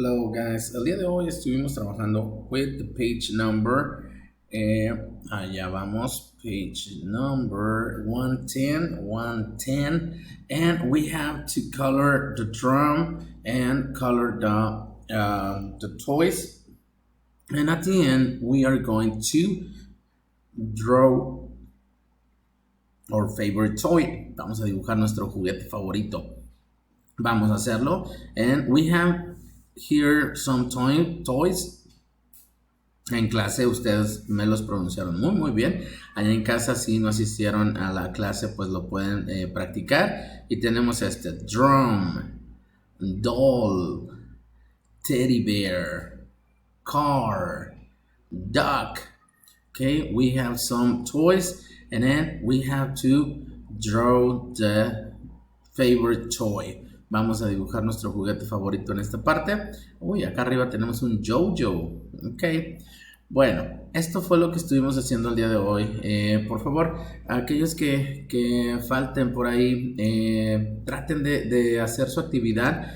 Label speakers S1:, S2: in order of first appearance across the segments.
S1: Hello guys, el día de hoy estuvimos trabajando with the page number. Allá vamos, page number 110, and we have to color the drum and color the toys. And at the end, we are going to draw our favorite toy. Vamos a dibujar nuestro juguete favorito. Vamos a hacerlo. And we have here some toys. En clase ustedes me los pronunciaron muy bien. Allá en casa si no asistieron a la clase pues lo pueden practicar. Y tenemos este drum, doll, teddy bear, car, duck. Okay, we have some toys and then we have to draw the favorite toy. Vamos a dibujar nuestro juguete favorito en esta parte. Uy, acá arriba tenemos un Jojo. Ok. Bueno, esto fue lo que estuvimos haciendo el día de hoy. Por favor, aquellos que falten por ahí, traten de hacer su actividad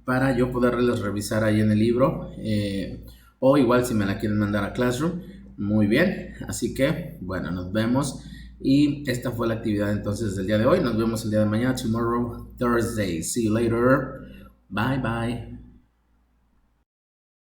S1: para yo poderles revisar ahí en el libro. O igual si me la quieren mandar a Classroom. Muy bien. Así que, bueno, nos vemos. Y esta fue la actividad entonces del día de hoy. Nos vemos el día de mañana, tomorrow, Thursday. See you later. Bye, bye.